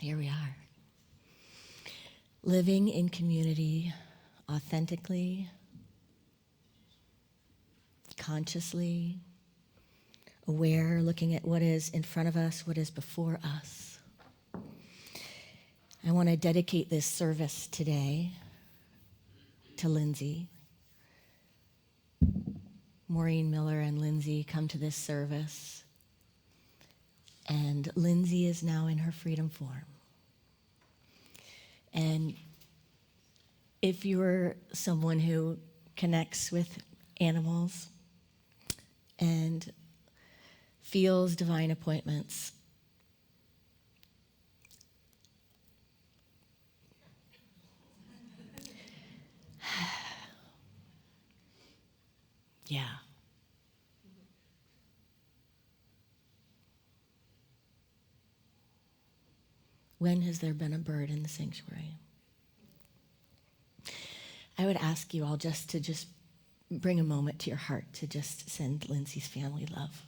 Here we are. Living in community authentically, consciously, aware, looking at what is in front of us, what is before us. I want to dedicate this service today to Lindsay. Maureen Miller and Lindsay come to this service, and Lindsay is now in her freedom form. And if you're someone who connects with animals and feels divine appointments, yeah. When has there been a bird in the sanctuary? I would ask you all just to bring a moment to your heart to just send Lindsay's family love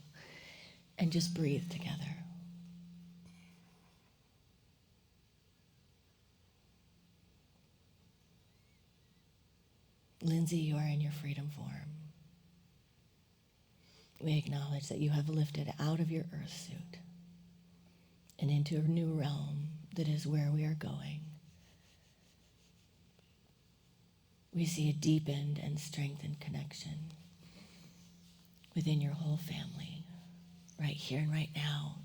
and just breathe together. Lindsay, you are in your freedom form. We acknowledge that you have lifted out of your earth suit and into a new realm that is where we are going. We see a deepened and strengthened connection within your whole family, right here and right now.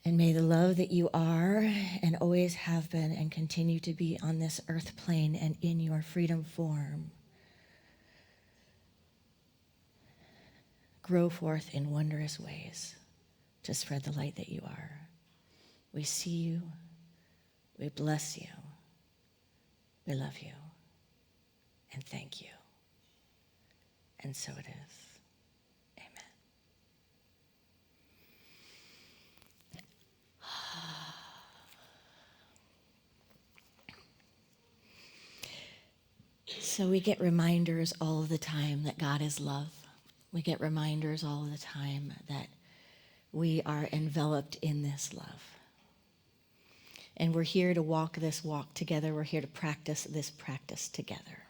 And may the love that you are and always have been and continue to be on this earth plane and in your freedom form grow forth in wondrous ways to spread the light that you are. We see you. We bless you. We love you. And thank you. And so it is. Amen. So we get reminders all of the time that God is love. We get reminders all of the time that we are enveloped in this love. And we're here to walk this walk together. We're here to practice this practice together.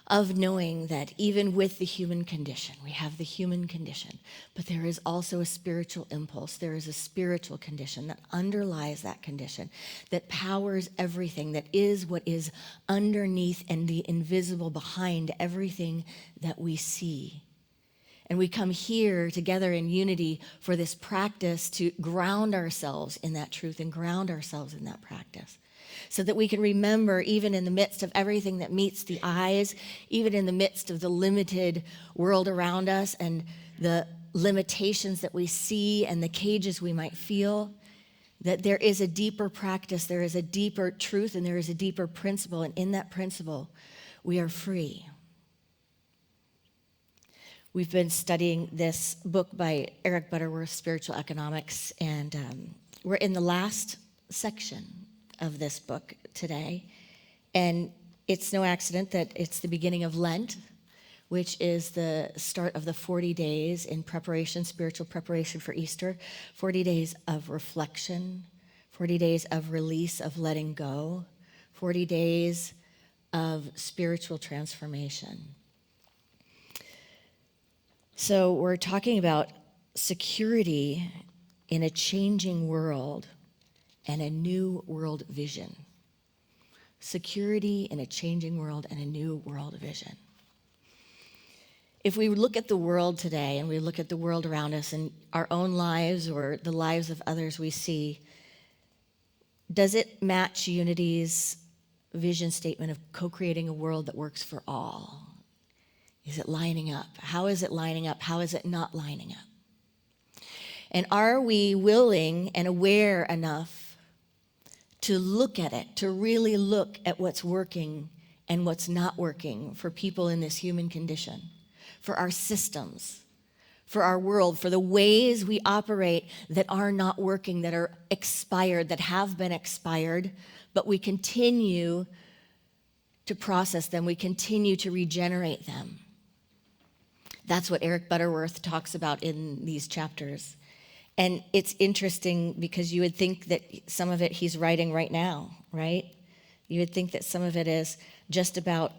Of knowing that even with the human condition, we have the human condition, but there is also a spiritual impulse. There is a spiritual condition that underlies that condition, that powers everything, that is what is underneath and the invisible behind everything that we see. And we come here together in unity for this practice to ground ourselves in that truth and ground ourselves in that practice, so that we can remember, even in the midst of everything that meets the eyes, even in the midst of the limited world around us and the limitations that we see and the cages we might feel, that there is a deeper practice, there is a deeper truth, and there is a deeper principle. And in that principle, we are free. We've been studying this book by Eric Butterworth, Spiritual Economics, and we're in the last section of this book today. And it's no accident that it's the beginning of Lent, which is the start of the 40 days in preparation, spiritual preparation for Easter, 40 days of reflection, 40 days of release, of letting go, 40 days of spiritual transformation. So we're talking about security in a changing world and a new world vision. Security in a changing world and a new world vision. If we look at the world today and we look at the world around us and our own lives or the lives of others we see, does it match Unity's vision statement of co-creating a world that works for all? Is it lining up? How is it lining up? How is it not lining up? And are we willing and aware enough to look at it, to really look at what's working and what's not working for people in this human condition, for our systems, for our world, for the ways we operate that are not working, that are expired, that have been expired, but we continue to process them, we continue to regenerate them. That's what Eric Butterworth talks about in these chapters. And it's interesting because you would think that some of it he's writing right now, right? You would think that some of it is just about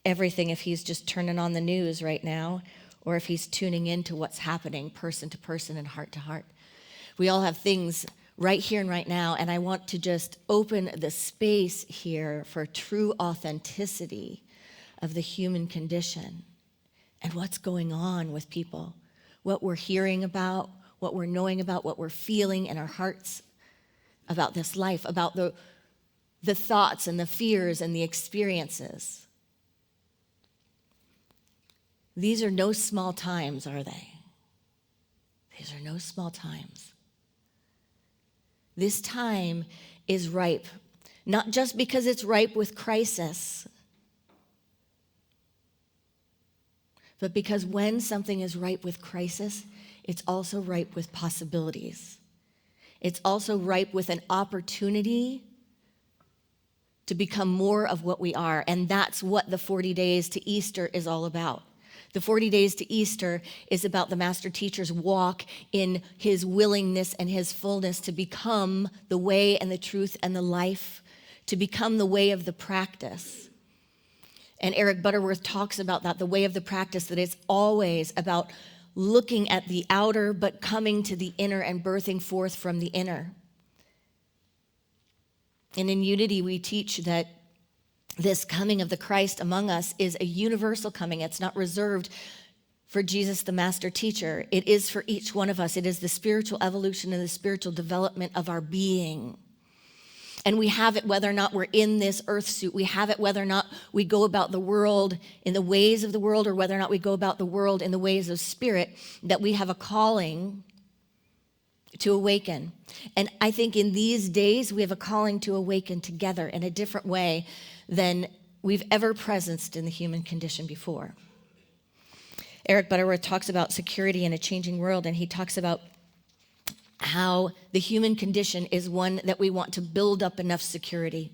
everything if he's just turning on the news right now, or if he's tuning into what's happening person to person and heart to heart. We all have things right here and right now, and I want to just open the space here for true authenticity of the human condition and what's going on with people, what we're hearing about, what we're knowing about, what we're feeling in our hearts about this life, about the thoughts and the fears and the experiences. These are no small times, are they? These are no small times. This time is ripe, not just because it's ripe with crisis, but because when something is ripe with crisis, it's also ripe with possibilities. It's also ripe with an opportunity to become more of what we are. And that's what the 40 days to Easter is all about. The 40 days to Easter is about the master teacher's walk in his willingness and his fullness to become the way and the truth and the life, to become the way of the practice. And Eric Butterworth talks about that, the way of the practice, that it's always about looking at the outer but coming to the inner and birthing forth from the inner. And in Unity, we teach that this coming of the Christ among us is a universal coming. It's not reserved for Jesus, the master teacher. It is for each one of us. It is the spiritual evolution and the spiritual development of our being. And we have it whether or not we're in this earth suit. We have it whether or not we go about the world in the ways of the world, or whether or not we go about the world in the ways of spirit, that we have a calling to awaken. And I think in these days, we have a calling to awaken together in a different way than we've ever presenced in the human condition before. Eric Butterworth talks about security in a changing world, and he talks about how the human condition is one that we want to build up enough security.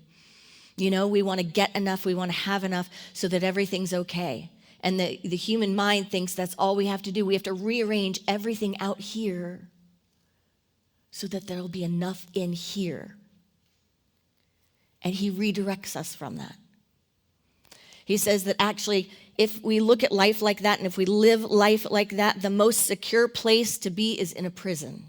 You know, we want to get enough, we want to have enough so that everything's okay. And the human mind thinks that's all we have to do. We have to rearrange everything out here so that there'll be enough in here. And he redirects us from that. He says that actually, if we look at life like that, and if we live life like that, the most secure place to be is in a prison.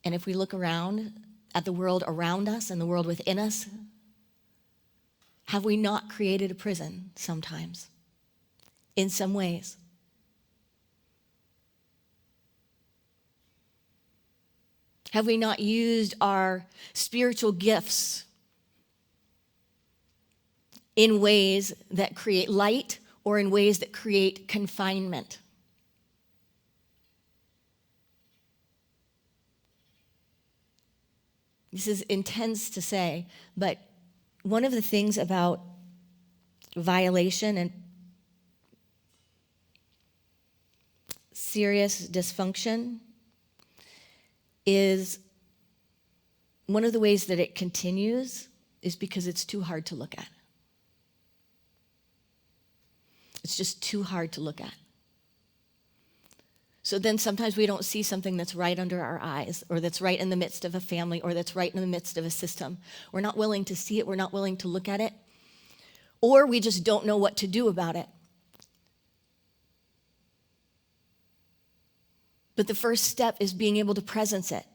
And if we look around at the world around us and the world within us, have we not created a prison sometimes? In some ways. Have we not used our spiritual gifts in ways that create light or in ways that create confinement? This is intense to say, but one of the things about violation and serious dysfunction is one of the ways that it continues is because it's too hard to look at. It's just too hard to look at. So then sometimes we don't see something that's right under our eyes, or that's right in the midst of a family, or that's right in the midst of a system. We're not willing to see it. We're not willing to look at it. Or we just don't know what to do about it. But the first step is being able to presence it,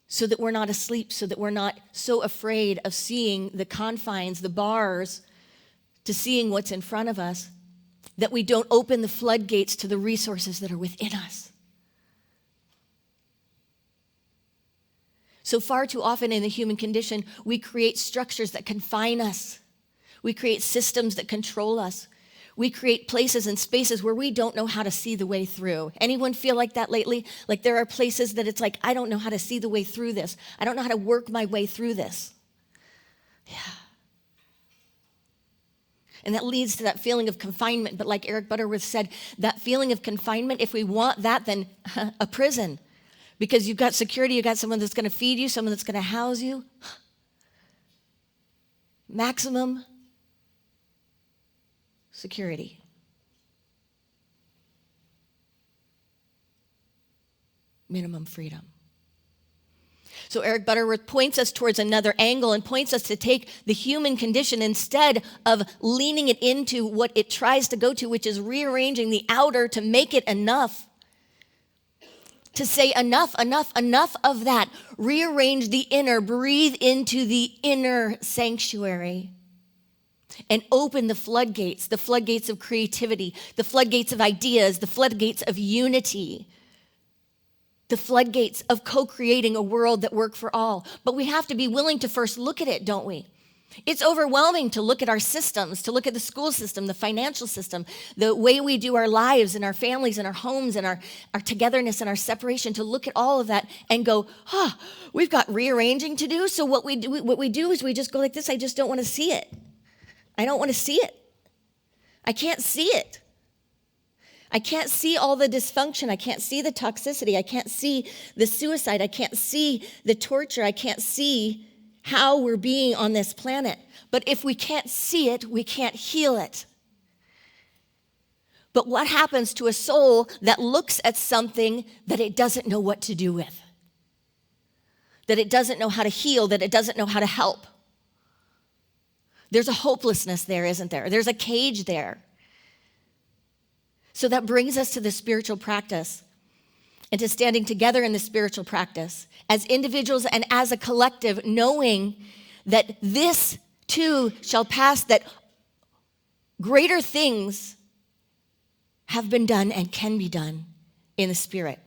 so that we're not asleep, so that we're not so afraid of seeing the confines, the bars, to seeing what's in front of us, that we don't open the floodgates to the resources that are within us. So far too often in the human condition, we create structures that confine us. We create systems that control us. We create places and spaces where we don't know how to see the way through. Anyone feel like that lately? Like there are places that it's like, I don't know how to see the way through this. I don't know how to work my way through this. Yeah. And that leads to that feeling of confinement. But like Eric Butterworth said, that feeling of confinement, if we want that, then a prison. Because you've got security, you've got someone that's going to feed you, someone that's going to house you. Maximum security. Minimum freedom. So Eric Butterworth points us towards another angle and points us to take the human condition instead of leaning it into what it tries to go to, which is rearranging the outer to make it enough. To say enough, enough, enough of that. Rearrange the inner, breathe into the inner sanctuary. And open the floodgates of creativity, the floodgates of ideas, the floodgates of unity, the floodgates of co-creating a world that works for all. But we have to be willing to first look at it, don't we? It's overwhelming to look at our systems, to look at the school system, the financial system, the way we do our lives and our families and our homes and our togetherness and our separation, to look at all of that and go, we've got rearranging to do. So what we do is we just go like this. I just don't want to see it. I don't want to see it. I can't see it. I can't see all the dysfunction. I can't see the toxicity. I can't see the suicide. I can't see the torture. I can't see how we're being on this planet. But if we can't see it, we can't heal it. But what happens to a soul that looks at something that it doesn't know what to do with? That it doesn't know how to heal, that it doesn't know how to help? There's a hopelessness there, isn't there? There's a cage there. So that brings us to the spiritual practice and to standing together in the spiritual practice as individuals and as a collective, knowing that this too shall pass, that greater things have been done and can be done in the Spirit.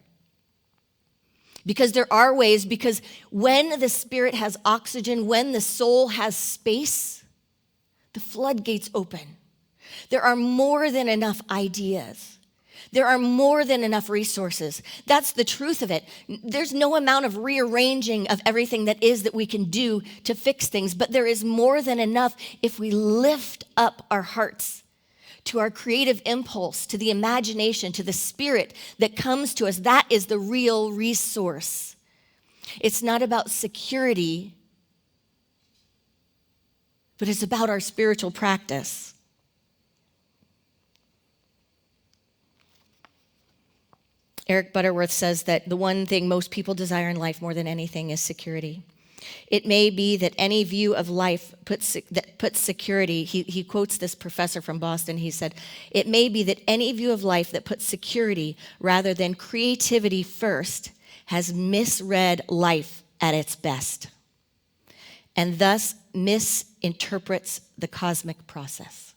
Because there are ways, because when the Spirit has oxygen, when the soul has space, the floodgates open. There are more than enough ideas. There are more than enough resources. That's the truth of it. There's no amount of rearranging of everything that we can do to fix things, but there is more than enough if we lift up our hearts to our creative impulse, to the imagination, to the spirit that comes to us. That is the real resource. It's not about security, but it's about our spiritual practice. Eric Butterworth says that the one thing most people desire in life more than anything is security. It may be that any view of life that puts security, he quotes this professor from Boston, he said, it may be that any view of life that puts security rather than creativity first has misread life at its best and thus misinterprets the cosmic process.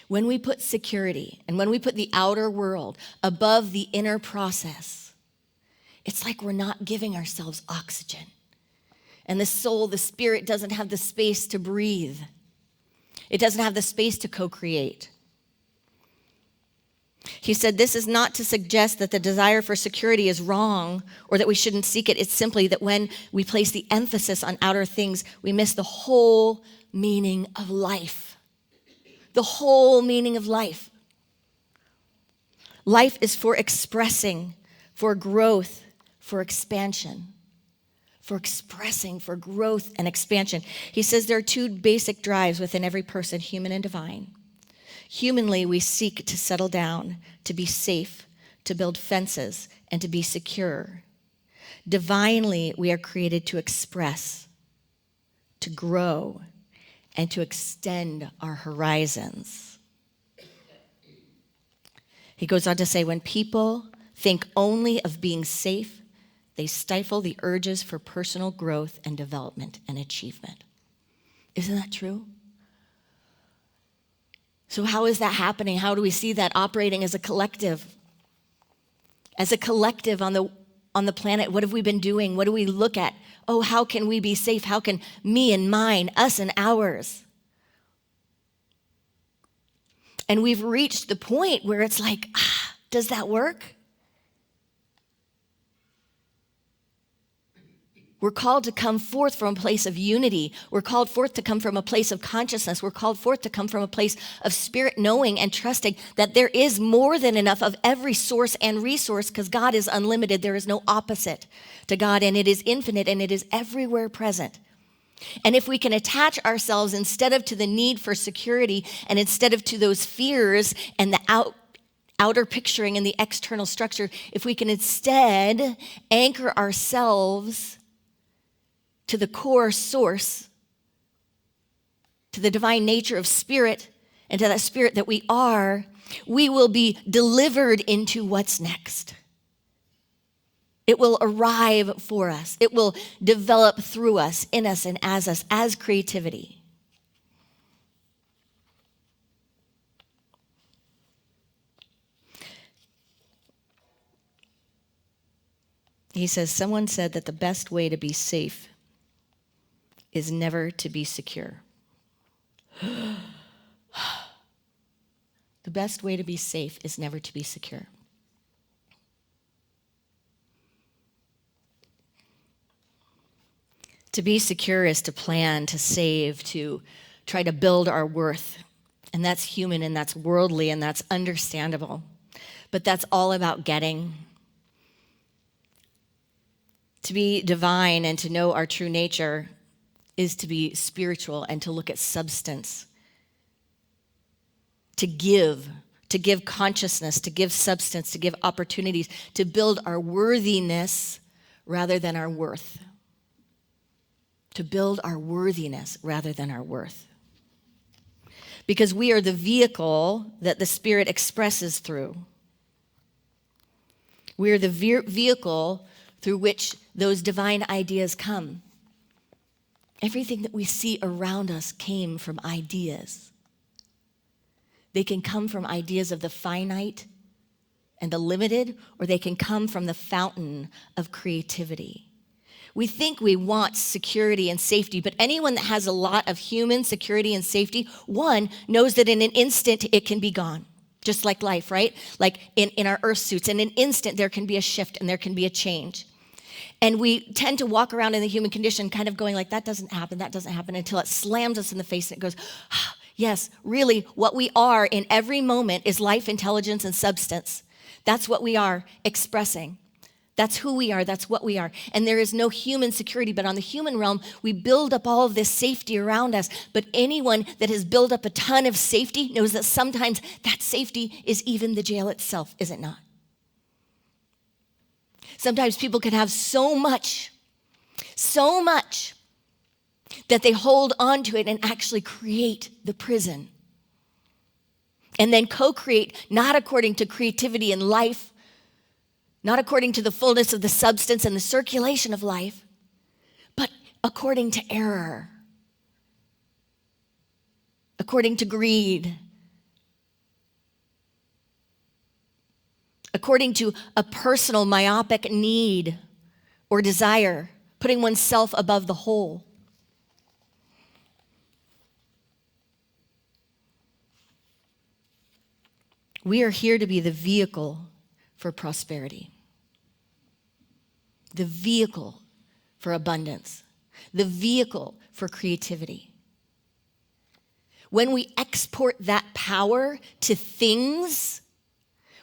When we put security and when we put the outer world above the inner process, it's like we're not giving ourselves oxygen. And the soul, the spirit, doesn't have the space to breathe. It doesn't have the space to co-create. He said, this is not to suggest that the desire for security is wrong or that we shouldn't seek it. It's simply that when we place the emphasis on outer things, we miss the whole meaning of life. The whole meaning of life. Life is for expressing, for growth, for expansion. For expressing, for growth and expansion. He says there are two basic drives within every person, human and divine. Humanly, we seek to settle down, to be safe, to build fences, and to be secure. Divinely, we are created to express, to grow, and to extend our horizons. He goes on to say, when people think only of being safe, they stifle the urges for personal growth and development and achievement. Isn't that true? So how is that happening? How do we see that operating as a collective? As a collective on the planet, what have we been doing? What do we look at? Oh, how can we be safe? How can me and mine, us and ours? And we've reached the point where it's like, does that work? We're called to come forth from a place of unity. We're called forth to come from a place of consciousness. We're called forth to come from a place of spirit knowing and trusting that there is more than enough of every source and resource, because God is unlimited. There is no opposite to God, and it is infinite, and it is everywhere present. And if we can attach ourselves instead of to the need for security and instead of to those fears and the outer picturing and the external structure, if we can instead anchor ourselves to the core source, to the divine nature of spirit, and to that spirit that we are, we will be delivered into what's next. It will arrive for us. It will develop through us, in us, and as us, as creativity. He says, someone said that the best way to be safe is never to be secure. The best way to be safe is never to be secure. To be secure is to plan, to save, to try to build our worth. And that's human, and that's worldly, and that's understandable. But that's all about getting. To be divine and to know our true nature is to be spiritual and to look at substance. To give consciousness, to give substance, to give opportunities, to build our worthiness rather than our worth. To build our worthiness rather than our worth. Because we are the vehicle that the Spirit expresses through. We are the vehicle through which those divine ideas come. Everything that we see around us came from ideas. They can come from ideas of the finite and the limited, or they can come from the fountain of creativity. We think we want security and safety, but anyone that has a lot of human security and safety, one, knows that in an instant it can be gone. Just like life, right? Like in our earth suits, in an instant there can be a shift and there can be a change. And we tend to walk around in the human condition kind of going like, that doesn't happen, until it slams us in the face and it goes, yes, really, what we are in every moment is life, intelligence, and substance. That's what we are expressing. That's who we are. That's what we are. And there is no human security, but on the human realm, we build up all of this safety around us. But anyone that has built up a ton of safety knows that sometimes that safety is even the jail itself, is it not? Sometimes people can have so much, that they hold on to it and actually create the prison. And then co-create, not according to creativity and life, not according to the fullness of the substance and the circulation of life, but according to error, according to greed, according to a personal myopic need or desire, putting oneself above the whole. We are here to be the vehicle for prosperity, the vehicle for abundance, the vehicle for creativity. When we export that power to things,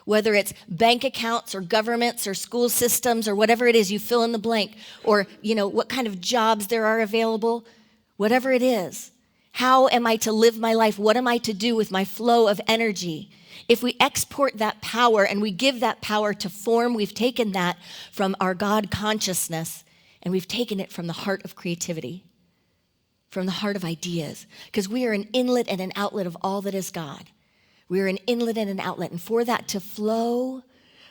whether it's bank accounts or governments or school systems or whatever it is, you fill in the blank, or what kind of jobs there are available, whatever it is, how am I to live my life? What am I to do with my flow of energy? If we export that power and we give that power to form, we've taken that from our God consciousness and we've taken it from the heart of creativity, from the heart of ideas, because we are an inlet and an outlet of all that is God. We are an inlet and an outlet, and for that to flow,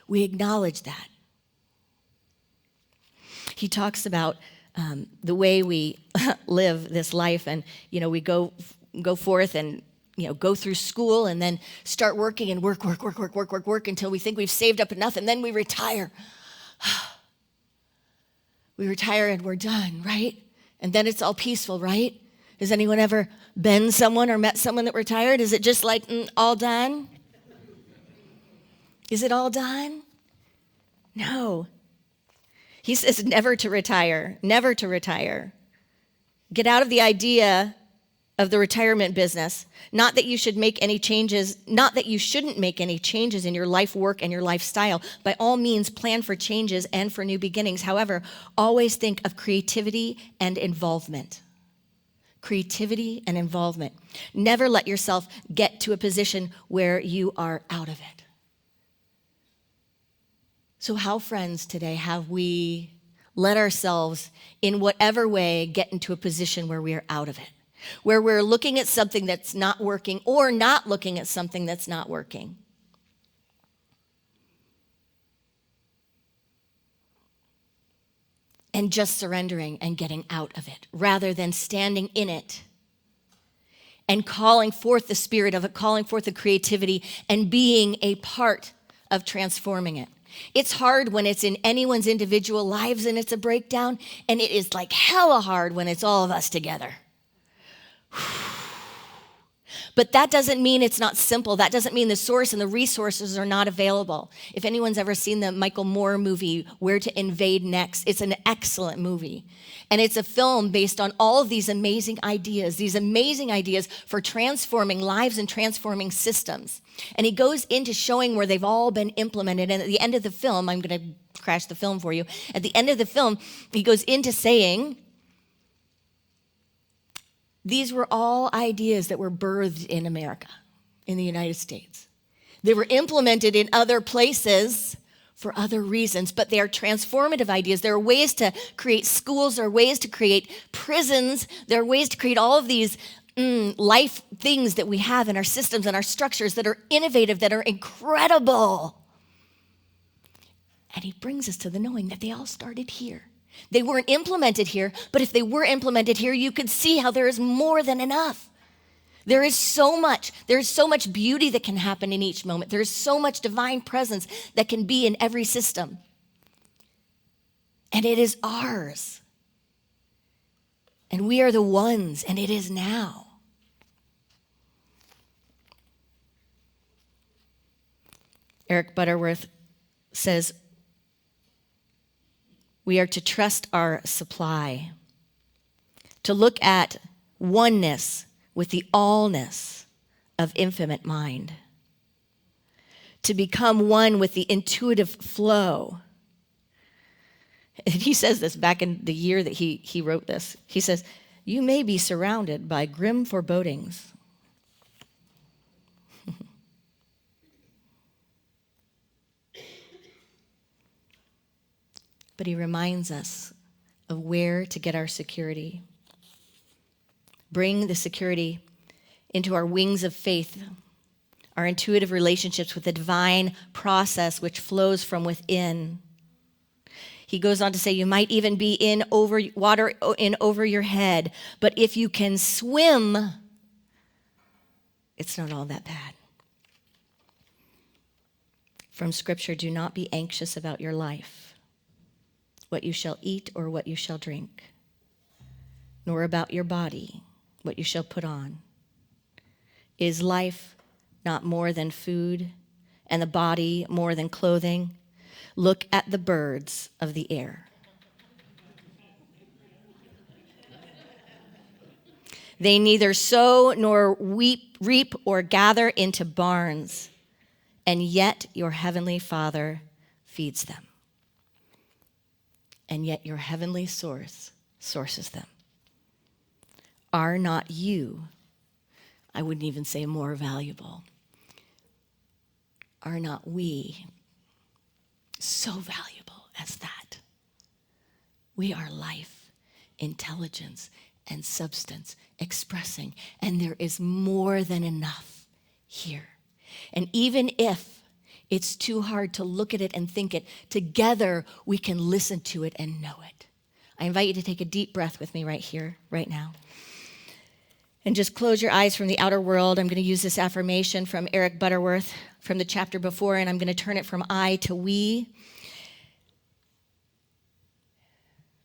we acknowledge that. He talks about the way we live this life, and we go forth and go through school and then start working and work until we think we've saved up enough, and then we retire. We retire and we're done, right? And then it's all peaceful, right? Has anyone ever been someone or met someone that retired? Is it just like all done? Is it all done? No. He says never to retire, never to retire. Get out of the idea of the retirement business. Not that you should make any changes, not that you shouldn't make any changes in your life work and your lifestyle. By all means, plan for changes and for new beginnings. However, always think of creativity and involvement. Creativity and involvement. Never let yourself get to a position where you are out of it. So how, friends, today have we let ourselves, in whatever way, get into a position where we are out of it? Where we're looking at something that's not working or not looking at something that's not working. And just surrendering and getting out of it rather than standing in it and calling forth the spirit of it, calling forth the creativity and being a part of transforming it. It's hard when it's in anyone's individual lives and it's a breakdown, and it is like hella hard when it's all of us together. But that doesn't mean it's not simple. That doesn't mean the source and the resources are not available. If anyone's ever seen the Michael Moore movie, Where to Invade Next, it's an excellent movie. And it's a film based on all of these amazing ideas for transforming lives and transforming systems. And he goes into showing where they've all been implemented. And at the end of the film, I'm going to crash the film for you. At the end of the film, he goes into saying, these were all ideas that were birthed in America, in the United States. They were implemented in other places for other reasons, but they are transformative ideas. There are ways to create schools, there are ways to create prisons, there are ways to create all of these life things that we have in our systems and our structures that are innovative, that are incredible. And he brings us to the knowing that they all started here. They weren't implemented here, but if they were implemented here, you could see how there is more than enough. There is so much beauty that can happen in each moment. There is so much divine presence that can be in every system. And it is ours. And we are the ones, and it is now. Eric Butterworth says, we are to trust our supply, to look at oneness with the allness of infinite mind, to become one with the intuitive flow. And he says this back in the year that he wrote this. He says, you may be surrounded by grim forebodings. But he reminds us of where to get our security. Bring the security into our wings of faith, our intuitive relationships with the divine process which flows from within. He goes on to say, you might even be in over water in over your head, but if you can swim, it's not all that bad. From Scripture, do not be anxious about your life, what you shall eat or what you shall drink, nor about your body, what you shall put on. Is life not more than food, and the body more than clothing? Look at the birds of the air. They neither sow nor reap or gather into barns, and yet your heavenly Father feeds them. And yet your heavenly source sources them. Are not you, I wouldn't even say more valuable, are not we so valuable as that? We are life, intelligence, and substance expressing, and there is more than enough here. And even if it's too hard to look at it and think it, together we can listen to it and know it. I invite you to take a deep breath with me right here, right now. And just close your eyes from the outer world. I'm going to use this affirmation from Eric Butterworth from the chapter before, and I'm going to turn it from I to we.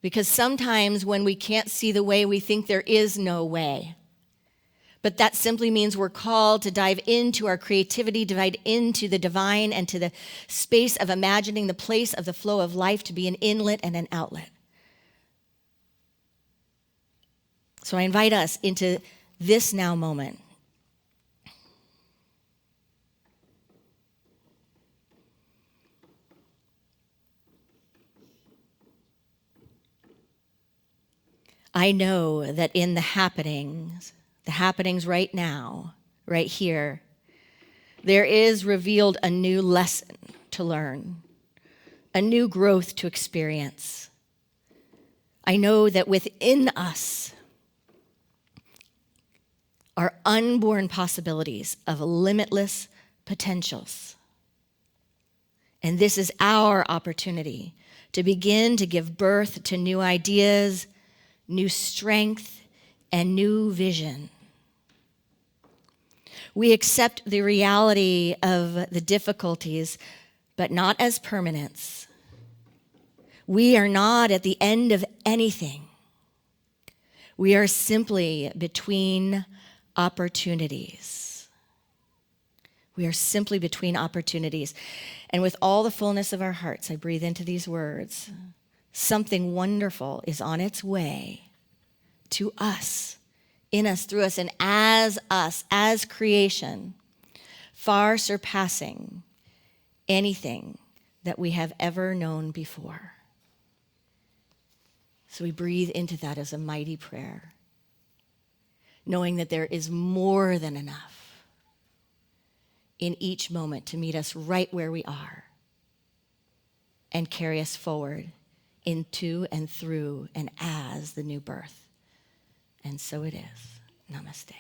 Because sometimes when we can't see the way, we think there is no way. But that simply means we're called to dive into our creativity, dive into the divine and to the space of imagining the place of the flow of life to be an inlet and an outlet. So I invite us into this now moment. I know that in the happenings right now, right here, there is revealed a new lesson to learn, a new growth to experience. I know that within us are unborn possibilities of limitless potentials. And this is our opportunity to begin to give birth to new ideas, new strength, and new vision. We accept the reality of the difficulties, but not as permanence. We are not at the end of anything. We are simply between opportunities. We are simply between opportunities. And with all the fullness of our hearts, I breathe into these words. Something wonderful is on its way to us, in us, through us, and as us, as creation, far surpassing anything that we have ever known before. So we breathe into that as a mighty prayer, knowing that there is more than enough in each moment to meet us right where we are and carry us forward into and through and as the new birth. And so it is. Namaste.